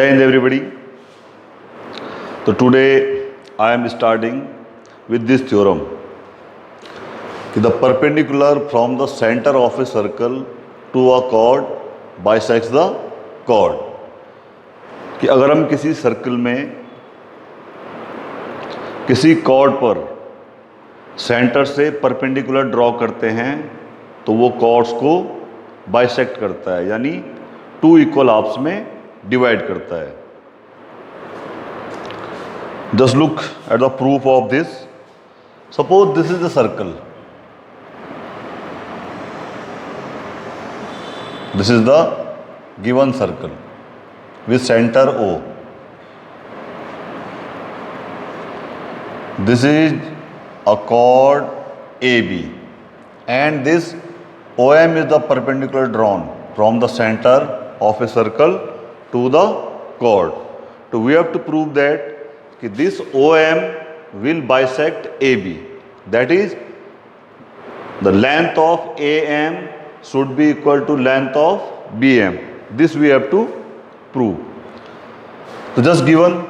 Jai Hind everybody. So today I am starting with this theorem. The perpendicular from the center of a circle to a chord bisects the chord. कि अगर हम किसी circle में किसी chord पर centre से perpendicular draw करते हैं तो वो chords को बाइसेक्ट करता है, यानी टू इक्वल हाफ्स में डिवाइड करता है. Just look at the proof of this. Suppose this is the circle. This is the given circle with center O. This is a chord AB, and this OM is the perpendicular drawn from the center of a circle to the chord. So we have to prove that this OM will bisect AB. That is, the length of AM should be equal to length of BM. This we have to prove. So just given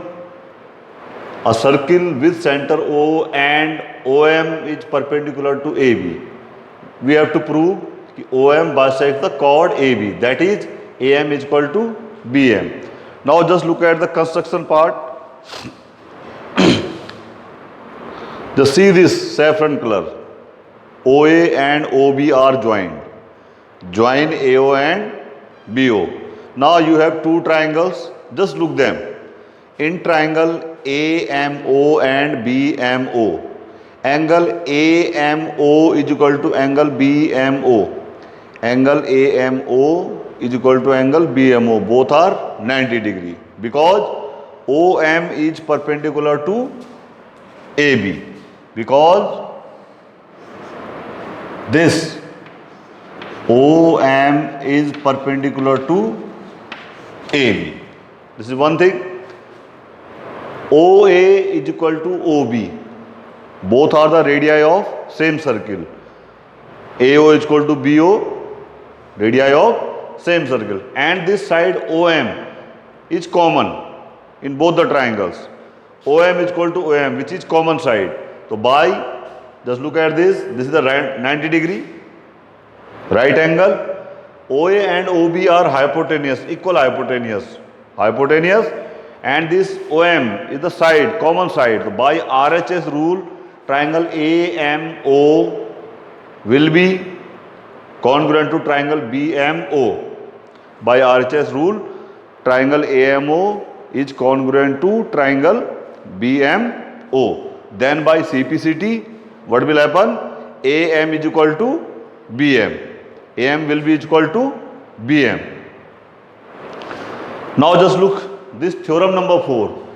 a circle with center O and OM is perpendicular to AB. We have to prove that OM bisects the chord AB. That is, AM is equal to BM. Now just look at the construction part. Just see this saffron color. OA and OB are joined. Join AO and BO. Now you have two triangles. Just look them. In triangle AMO and BMO, angle AMO is equal to angle BMO. Angle AMO is equal to angle BMO. Both are 90 degree because OM is perpendicular to AB. Because this OM is perpendicular to AB. This is one thing. OA is equal to OB. Both are the radii of same circle. AO is equal to BO, radii of same circle. And this side OM is common in both the triangles. OM is equal to OM, which is common side. So by, just look at this is the 90 degree right angle. OA and OB are hypotenuse, equal hypotenuse. And this OM is the side, common side. So by RHS rule, triangle AMO will be congruent to triangle BMO. By RHS rule, triangle AMO is congruent to triangle BMO. Then by CPCT, what will happen? AM is equal to BM. AM will be equal to BM. Now just look this theorem number 4.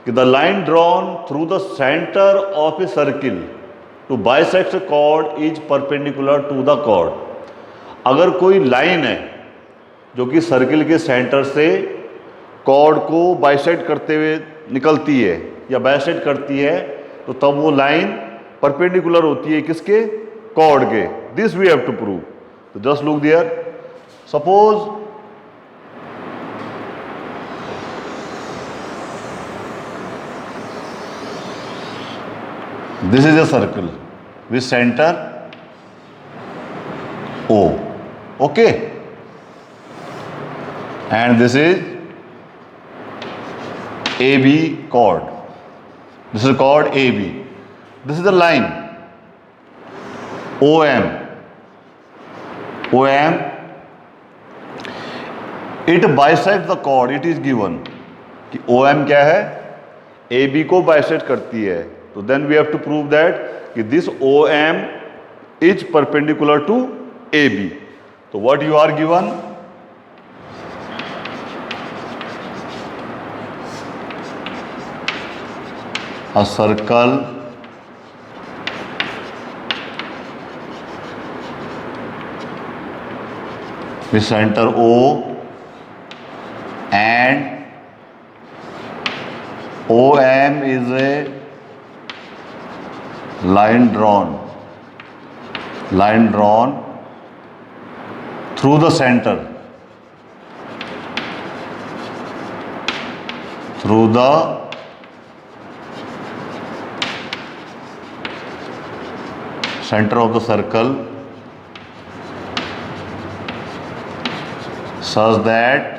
The line drawn through the center of a circle to bisect a chord is perpendicular to the chord. अगर कोई line है जो कि circle के centre से cord को bisect करते हुए निकलती है या बाइसेक्ट करती है, तो तब वो लाइन परपेंडिकुलर होती है किसके? कॉर्ड के. This we have to prove. तो just look there. Suppose this is a circle with center O. Okay. And this is AB chord. This is chord AB. This is the line OM. It bisects the chord. It is given कि OM क्या है? AB को bisect करती है. So then we have to prove that this OM is perpendicular to AB. So what you are given? A circle with center O and OM is a line drawn through the center through the center of the circle such that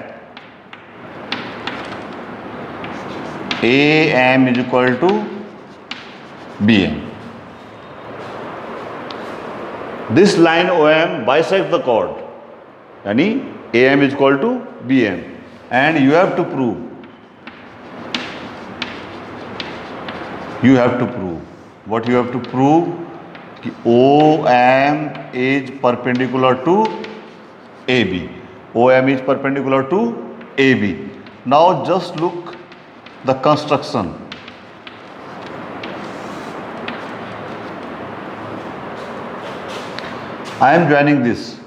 AM is equal to BM. This line OM bisects the chord, यानी AM is equal to BM, and you have to prove what you have to prove कि OM is perpendicular to AB. OM is perpendicular to AB. Now just look the construction. I am joining this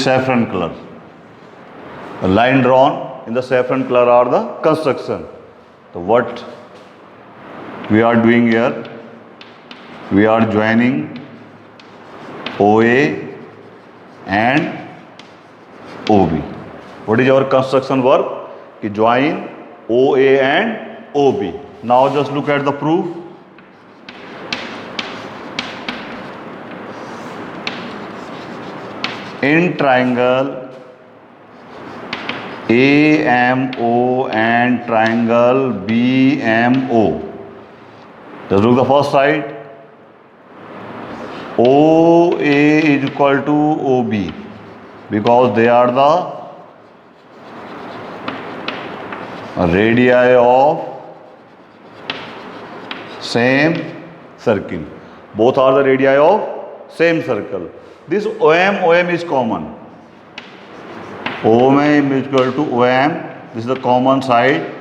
saffron color. The line drawn in the saffron color are the construction. So what we are doing here, we are joining OA and OB. What is our construction work? कि join OA and OB. Now just look at the proof. In triangle AMO and triangle BMO, just look the first side. OA is equal to OB because they are the radii of same circle. Both are the radii of same circle. This OM is common. OM is equal to OM. This is the common side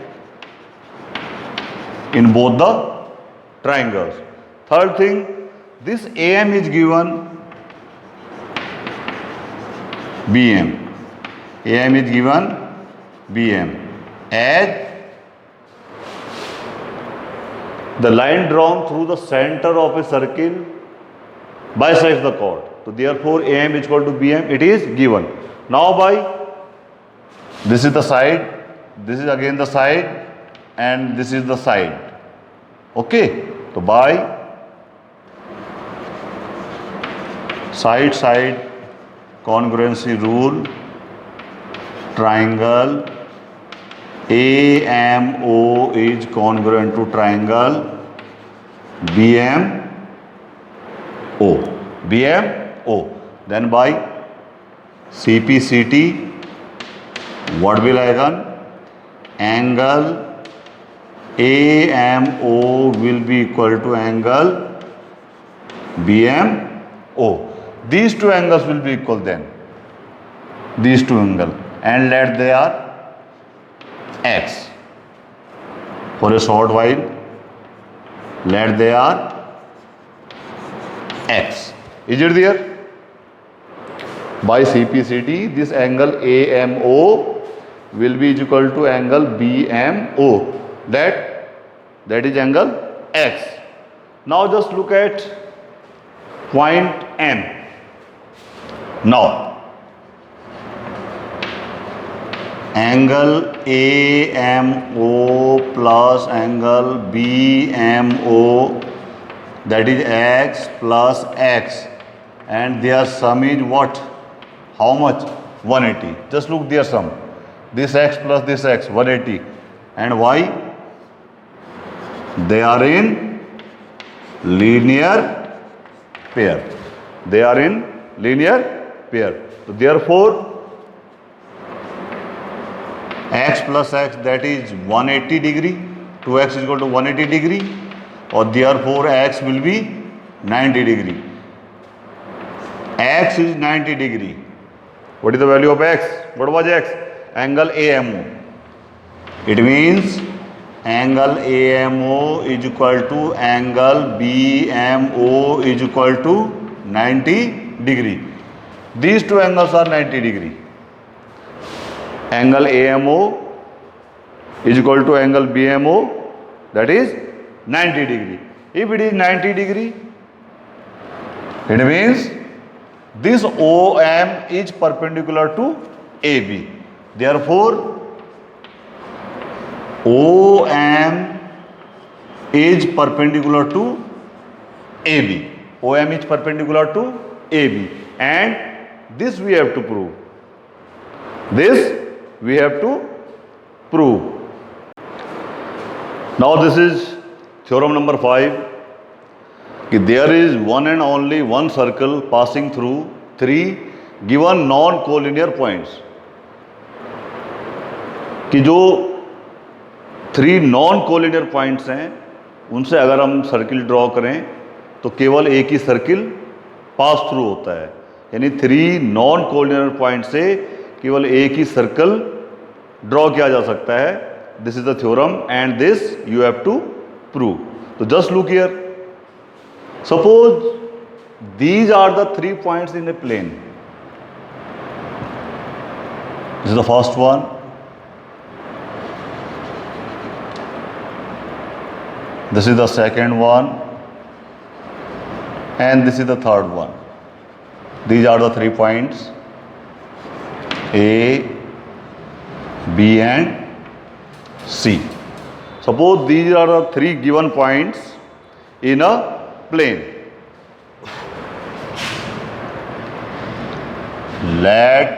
in both the triangles. Third thing, this AM is given BM. AM is given BM as the line drawn through the center of a circle bisects the chord. So therefore AM is equal to BM, it is given. Now by this is the side, this is again the side, and this is the side. Okay, so by side congruency rule, triangle AMO is congruent to triangle BMO. Then by CPCT, what will happen? Angle AMO will be equal to angle BMO. These two angles will be equal then. These two angles, and let they are X. For a short while, let they are X. Is it there? By CPCT, this angle AMO will be equal to angle BMO. That is angle X. Now just look at point M. Now angle AMO plus angle BMO, that is X plus X, and their sum is what? How much? 180. Just look their sum. This X plus this X, 180. And why? They are in linear pair. They are in linear pair. So therefore X plus X, that is 180 degree. 2X is equal to 180 degree, or therefore X will be 90 degree. X is 90 degree. What is the value of X? What was X? Angle AMO. It means angle AMO is equal to angle BMO is equal to 90 degree. These two angles are 90 degree. Angle AMO is equal to angle BMO, that is 90 degree. If it is 90 degree, it means this OM is perpendicular to AB. Therefore, OM is perpendicular to AB. OM is perpendicular to AB, and this we have to prove. This we have to prove. Now this is theorem number 5. There is one and only one circle passing through 3 given non-collinear points. कि जो 3 non-collinear points हैं उनसे अगर हम circle draw करें तो केवल एक ही सर्किल पास थ्रू होता है, यानी 3 नॉन-कोलिनियर पॉइंट से केवल एक ही सर्कल ड्रॉ किया जा सकता है. This is the theorem and this you have to prove. तो just look here. Suppose these are the 3 points in a plane. This is the first one. This is the second one, and this is the third one. These are the 3 points A, B and C. Suppose these are the 3 given points in a plane. Let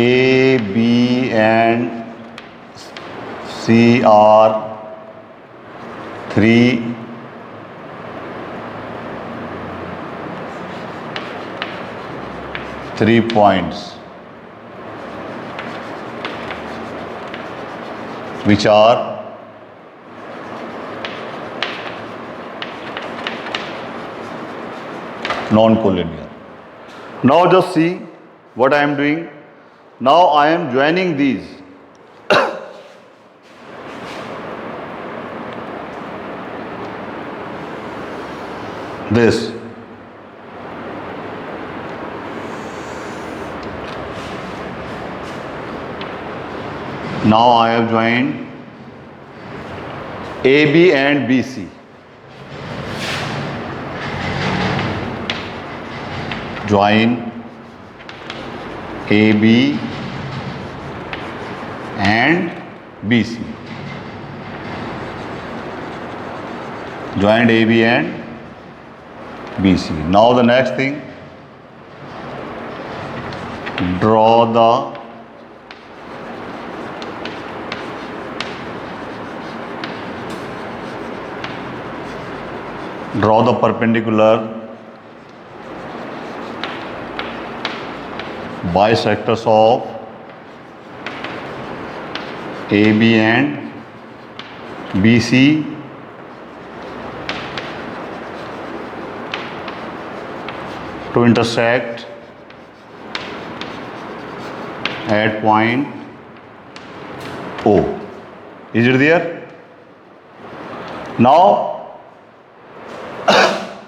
A, B and C are 3 points which are non-collinear. Now just see what I am doing. Now I am joining these. This. Now I have joined AB and BC. Join AB and BC. Joined AB and BC. Now the next thing, draw the perpendicular bisectors of AB and BC to intersect at point O. Is it there? Now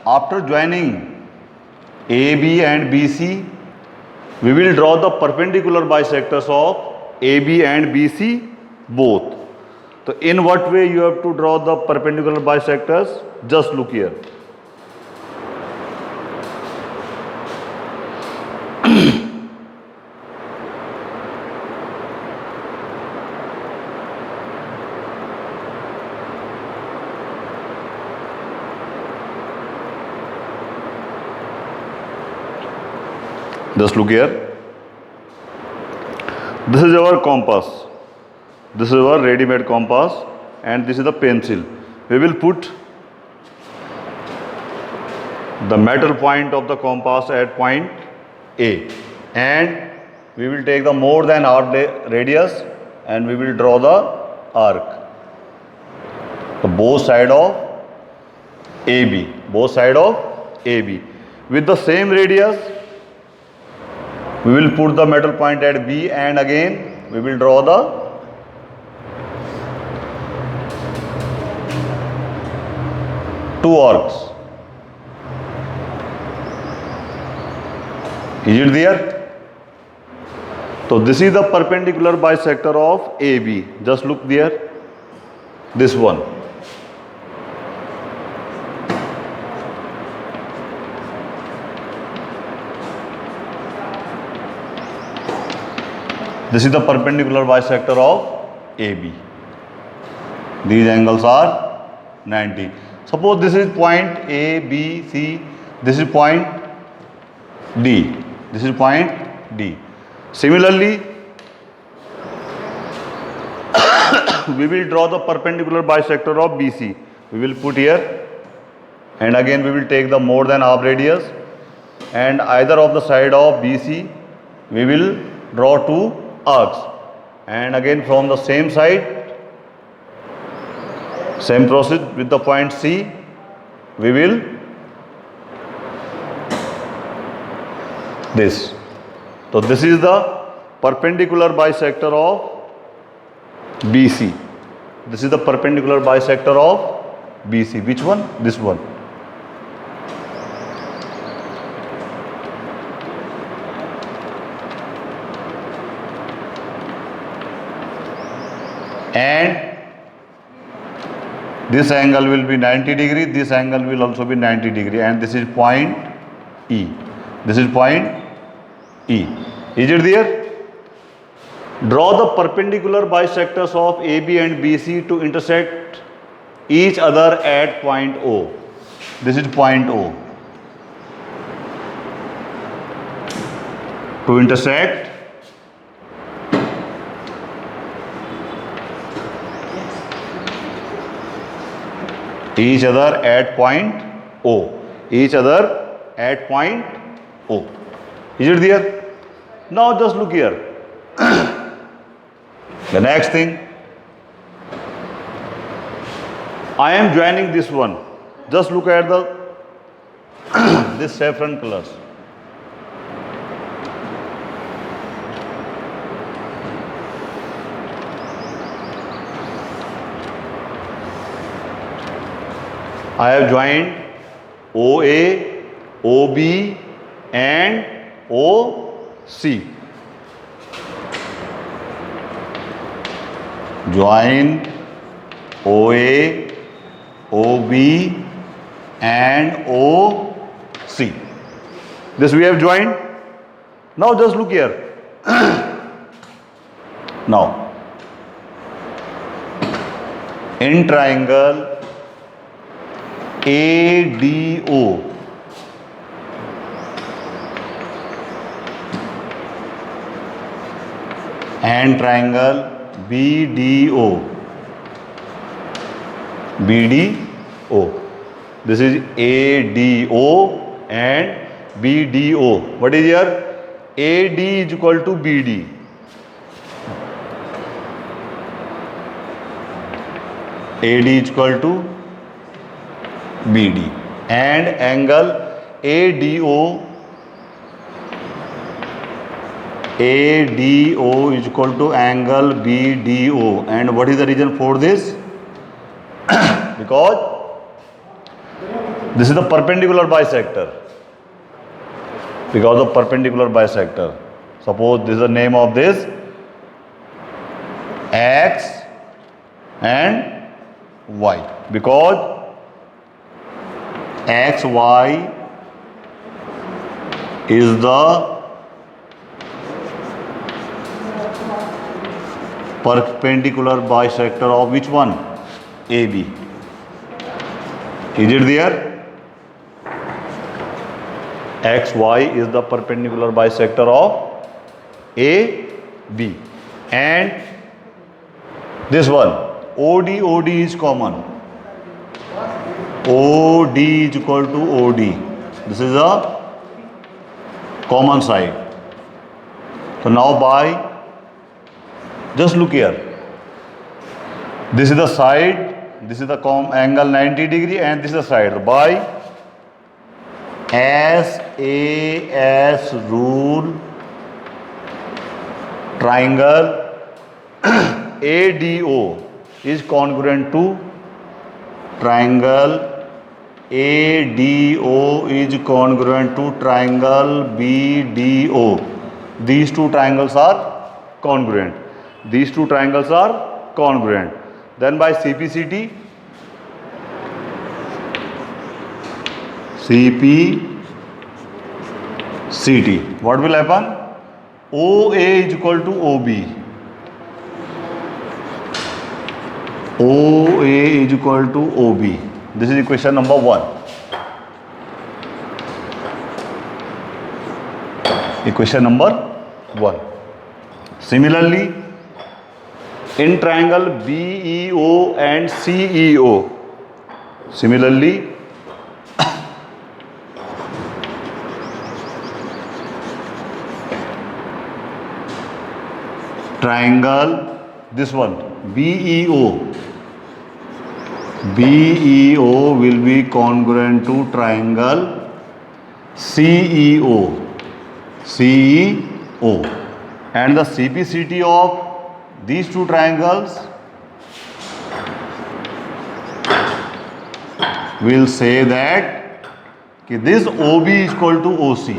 after joining AB and BC, we will draw the perpendicular bisectors of AB and BC both. So in what way you have to draw the perpendicular bisectors? Just look here. Just look here. This is our compass. This is our ready-made compass, and this is the pencil. We will put the metal point of the compass at point A, and we will take the more than arc radius, and we will draw the arc. The both side of AB, both side of AB, with the same radius. We will put the metal point at B, and again we will draw the two arcs. Is it there? So this is the perpendicular bisector of AB. Just look there. This one. This is the perpendicular bisector of AB. These angles are 90. Suppose this is point A, B, C. This is point D. This is point D. Similarly, we will draw the perpendicular bisector of BC. We will put here, and again we will take the more than half radius, and either of the side of BC we will draw two arcs, and again from the same side, same process with the point C, we will this. So this is the perpendicular bisector of BC. This is the perpendicular bisector of BC. Which one? This one. And this angle will be 90 degree, this angle will also be 90 degree, and this is point E. This is point E. Is it there? Draw the perpendicular bisectors of AB and BC to intersect each other at point O. This is point O. To intersect each other at point O. Each other at point O. Is it there? Now just look here. The next thing, I am joining this one. Just look at the this saffron colors. I have joined OA, OB and OC. Join OA, OB and OC. This we have joined. Now just look here. Now, in triangle ADO, and triangle BDO. This is ADO and BDO. What is here? AD is equal to BD. AD is equal to BD. And angle ADO is equal to angle BDO. And what is the reason for this? Because this is the perpendicular bisector. Because of perpendicular bisector. Suppose this is the name of this X and Y. Because XY is the perpendicular bisector of which one? AB. Is it there? XY is the perpendicular bisector of AB. And this one, OD is common. OD is equal to OD. This is a common side. So now by, just look here. This is the side, this is the angle 90 degree and this is the side. By SAS rule, triangle ADO is congruent to triangle ADO is congruent to triangle BDO. These two triangles are congruent. These two triangles are congruent. Then by CPCT, what will happen? OA is equal to OB. OA is equal to OB. This is equation number 1. Equation number 1. Similarly, in triangle BEO and CEO, similarly, triangle, this one, BEO will be congruent to triangle CEO, and the CPCT of these two triangles will say that this OB is equal to OC.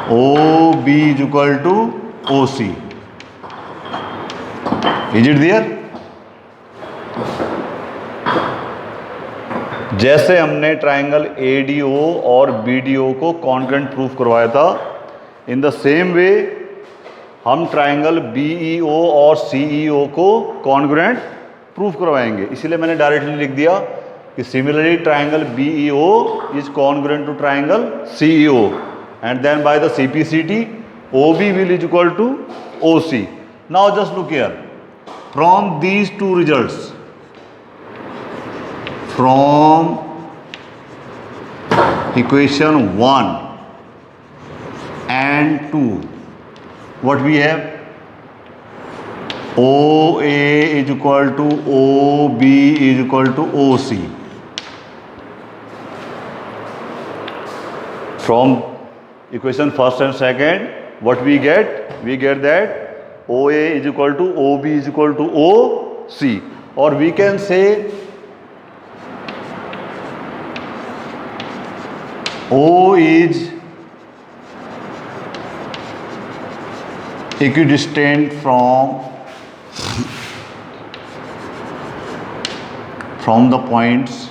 OB is equal to OC. Is it there? जैसे हमने triangle ADO और BDO को congruent proof करवाया था, in the same way हम triangle BEO और CEO को congruent proof करवाएंगे. इसीलिए मैंने डायरेक्टली लिख दिया कि similarly triangle BEO is congruent to triangle CEO, and then by the CPCT OB will is equal to OC. Now just look here. From these two results, from equation 1 and 2, what we have? OA is equal to OB is equal to OC. From equation first and second, what we get? We get that OA is equal to OB is equal to OC, or we can say O is equidistant from the points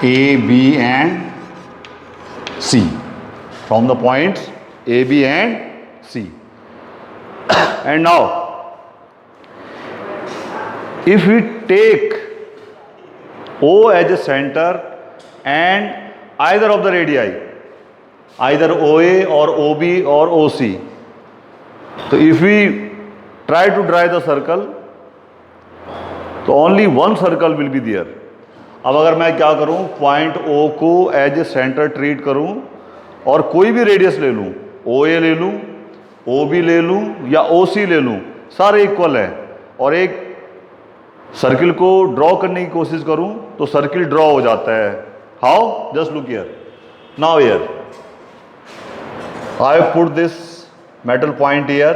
A, B and C. From the points A, B and C. And now, if we take O as a center and either of the radii, either OA or OB or OC, so if we try to draw the circle, तो only one circle will be there. अब अगर मैं क्या करूं, point O को as a centre treat करूं और कोई भी रेडियस ले लूं, OA ले लूं, OB ले लूं या OC ले लूं, सारे इक्वल है, और एक सर्किल को ड्रॉ करने की कोशिश करूं तो सर्किल ड्रॉ हो जाता है. How? Just look here. Now here I have put this metal point here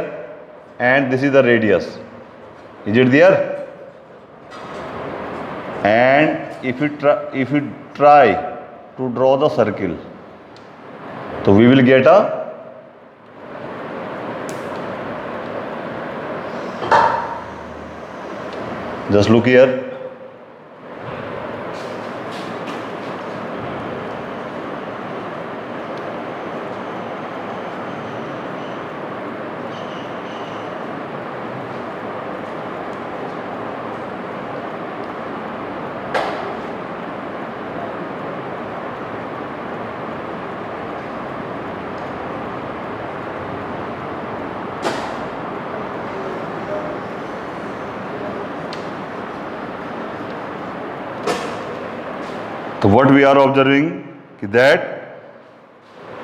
and this is the radius. Is it there? And if you try to draw the circle, so we will get a just look here. So what we are observing that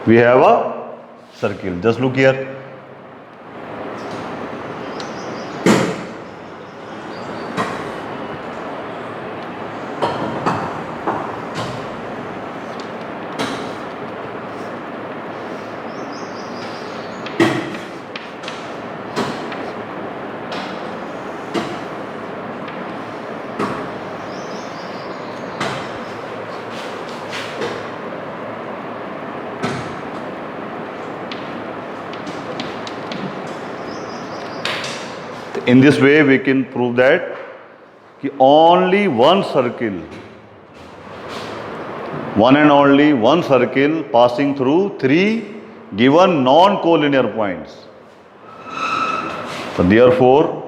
we have a circle. Just look here. In this way we can prove that कि only one circle one and only one circle passing through three given non-collinear points. So therefore,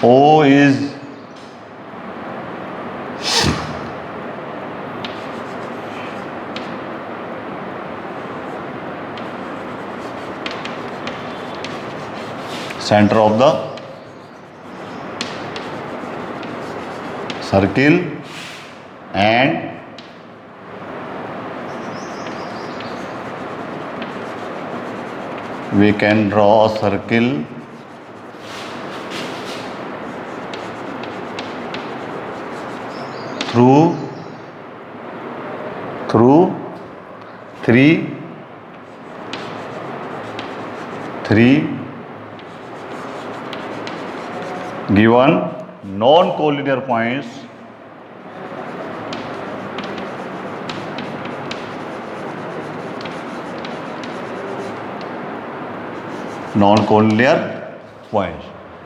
O is center of the circle and we can draw a circle through three given non-collinear points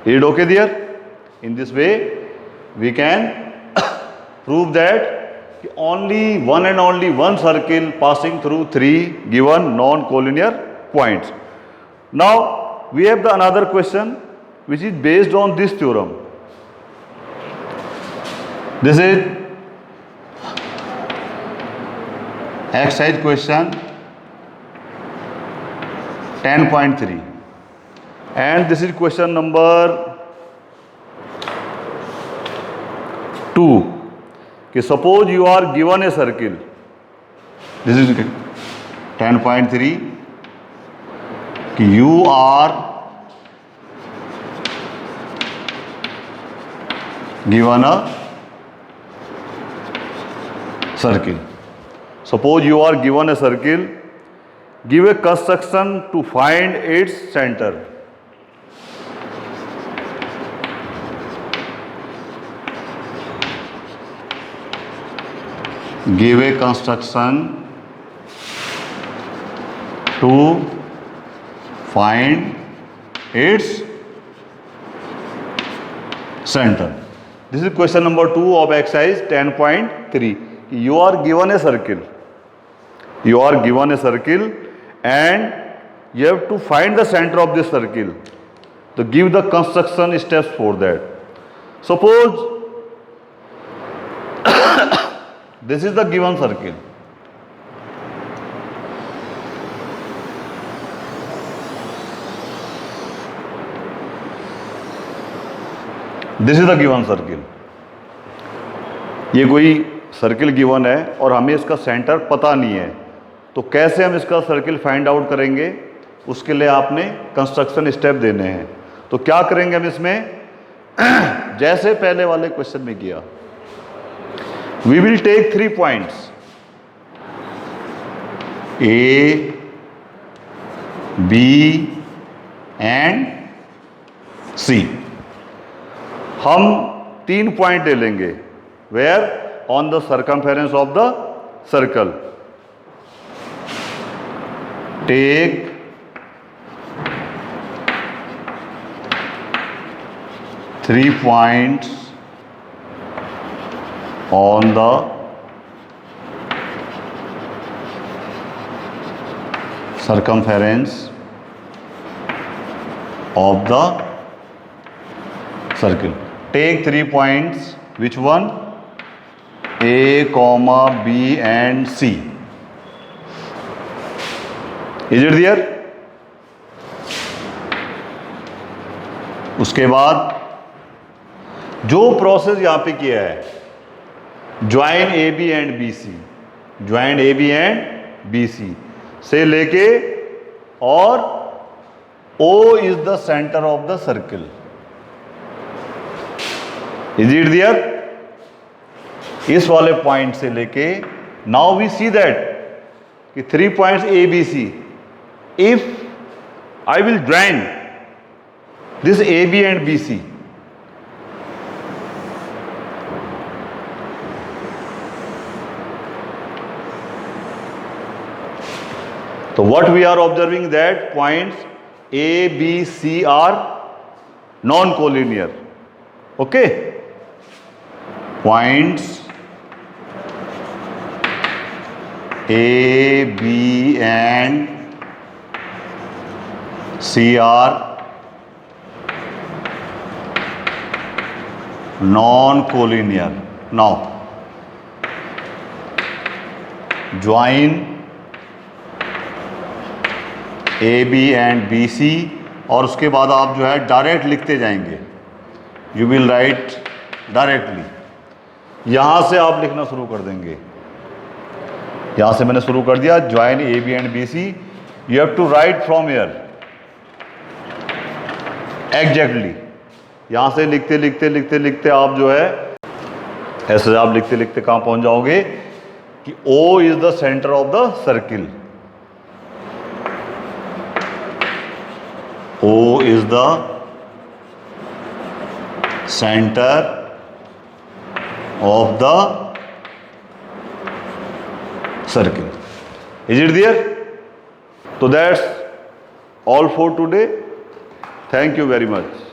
Is it okay there? In this way we can prove that only one and only one circle passing through three given non-collinear points. Now we have the another question which is based on this theorem. This is exercise question 10.3 and this is question number 2. कि suppose you are given a circle, this is 10.3 कि you are given a circle. Suppose you are given a circle, give a construction to find its center. Give a construction to find its center. This is question number 2 of exercise 10.3. You are given a circle. You are given a circle and you have to find the center of this circle. So give the construction steps for that. Suppose this is the given circle. This is the given circle. ये कोई circle given है और हमें इसका centre पता नहीं है, तो कैसे हम इसका सर्किल फाइंड आउट करेंगे? उसके लिए आपने कंस्ट्रक्शन स्टेप देने हैं. तो क्या करेंगे हम इसमें? जैसे पहले वाले क्वेश्चन में किया, we will take 3 points A, B and C. हम 3 पॉइंट ले लेंगे. Where? On the circumference of the circle. Take 3 points on the circumference of the circle. Take 3 points. Which one? A, B and C. Is it there? उसके बाद जो process यहां पे किया है, join A B and B C, join A B and B C से लेके और O is the centre of the circle. Is it there? इस वाले पॉइंट से लेके नाउ वी सी दैट कि 3 points A B C. If I will join this A B and B C, so what we are observing that points A, B, C are non-collinear. Okay, points A, B and C are non-collinear. Now join A, B and B, C और उसके बाद आप जो है direct लिखते जाएंगे. You will write directly. यहां से आप लिखना शुरू कर देंगे. यहां से मैंने शुरू कर दिया. Join A B and B C. You have to write from here exactly. यहां से लिखते लिखते लिखते लिखते आप जो है ऐसे आप लिखते लिखते कहां पहुंच जाओगे कि O is the centre of the circle. O is the centre of the circle. Is it there? So that's all for today. Thank you very much.